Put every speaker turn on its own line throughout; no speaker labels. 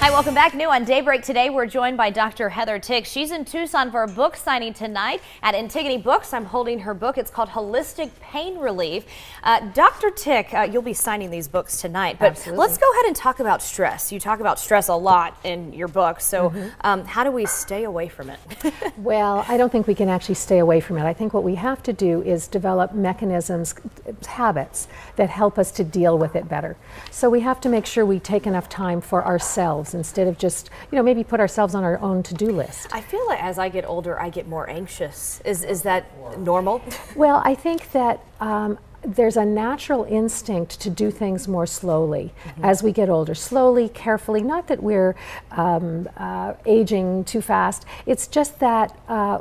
Hi, welcome back. New on Daybreak today, we're joined by Dr. Heather Tick. She's in Tucson for a book signing tonight at Antigone Books. I'm holding her book. It's called Holistic Pain Relief. Dr. Tick, you'll be signing these books tonight, but
Absolutely.
Let's go ahead and talk about stress. You talk about stress a lot in your book, so how do we stay away from it?
Well, I don't think we can actually stay away from it. I think what we have to do is develop mechanisms, habits that help us to deal with it better. So we have to make sure we take enough time for ourselves instead of just, maybe put ourselves on our own to-do list.
I feel like as I get older, I get more anxious. Is that normal?
Well, I think that there's a natural instinct to do things more slowly as we get older. Slowly, carefully, not that we're aging too fast. It's just that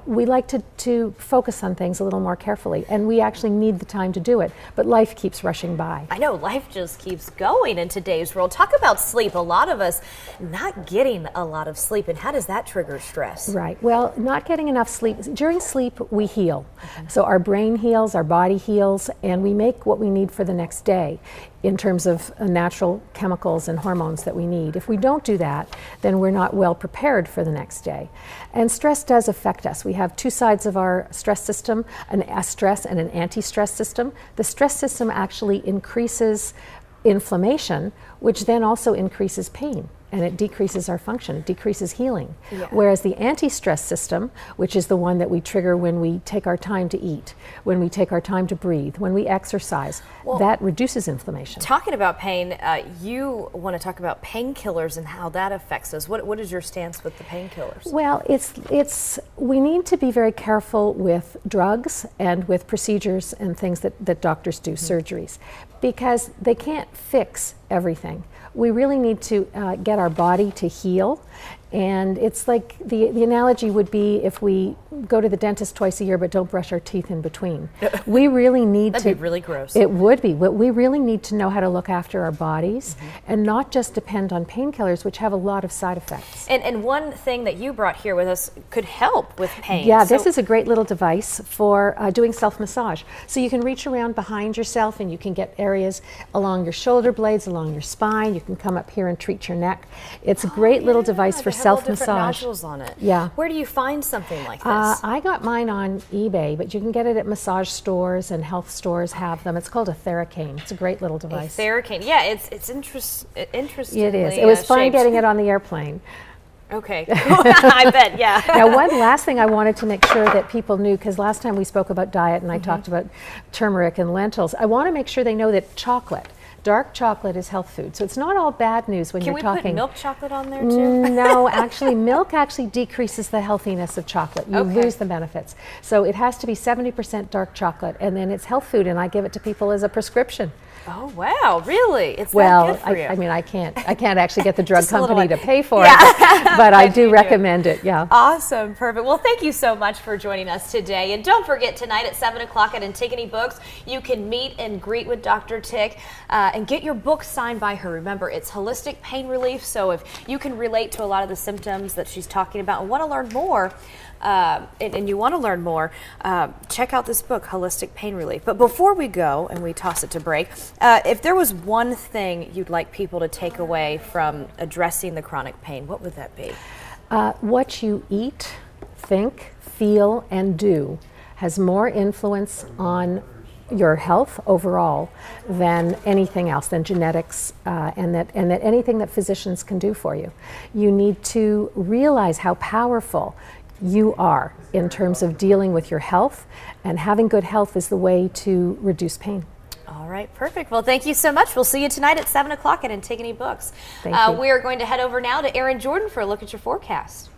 we like to focus on things a little more carefully, and we actually need the time to do it, but life keeps rushing by.
I know, life just keeps going in today's world. Talk about sleep. A lot of us not getting a lot of sleep, and how does that trigger stress?
Right. Well, not getting enough sleep. During sleep, we heal. So our brain heals, our body heals, and we make what we need for the next day in terms of natural chemicals and hormones that we need. If we don't do that, then we're not well prepared for the next day. And stress does affect us. We have two sides of our stress system, a stress and an anti-stress system. The stress system actually increases inflammation, which then also increases pain. And it decreases our function, it decreases healing. Yeah. Whereas the anti-stress system, which is the one that we trigger when we take our time to eat, when we take our time to breathe, when we exercise, that reduces inflammation.
Talking about pain, you want to talk about painkillers and how that affects us. What is your stance with the painkillers?
Well, we need to be very careful with drugs and with procedures and things that doctors do, surgeries, because they can't fix everything. We really need to get our body to heal, and it's like the analogy would be if we go to the dentist twice a year but don't brush our teeth in between. We really need
That'd be really gross.
It would be. We really need to know how to look after our bodies and not just depend on painkillers, which have a lot of side effects.
And one thing that you brought here with us could help with pain.
Yeah, this is a great little device for doing self-massage. So you can reach around behind yourself and you can get areas along your shoulder blades, along your spine. You can come up here and treat your neck. It's a great little device for self-massage.
Nodules on it.
Yeah.
Where do you find something like this?
I got mine on eBay, but you can get it at massage stores and health stores have them. It's called a Theracane. It's a great little device.
A Theracane. Yeah, it's interesting.
It is. It was fun getting it on the airplane.
Okay, I bet, yeah.
Now, one last thing I wanted to make sure that people knew, because last time we spoke about diet and I talked about turmeric and lentils, I want to make sure they know that dark chocolate is health food. So it's not all bad news when you're talking.
Can we put milk chocolate on there too?
No, actually, milk actually decreases the healthiness of chocolate. You lose the benefits. So it has to be 70% dark chocolate, and then it's health food, and I give it to people as a prescription.
Oh wow, really? It's
well,
that good for you.
I mean, I can't actually get the drug company to pay for it, but I do recommend it. Yeah.
Awesome, perfect. Well, thank you so much for joining us today, and don't forget tonight at 7 o'clock at Antigone Books, you can meet and greet with Dr. Tick and get your book signed by her. Remember, it's Holistic Pain Relief, so if you can relate to a lot of the symptoms that she's talking about and want to learn more, check out this book, Holistic Pain Relief. But before we go and we toss it to break, if there was one thing you'd like people to take away from addressing the chronic pain, what would that be?
What you eat, think, feel, and do has more influence on your health overall than anything else, than genetics, and that anything that physicians can do for you. You need to realize how powerful you are in terms of dealing with your health, and having good health is the way to reduce pain.
All right, perfect. Well, thank you so much. We'll see you tonight at 7 o'clock at Antigone Books.
Thank you.
We are going to head over now to Aaron Jordan for a look at your forecast.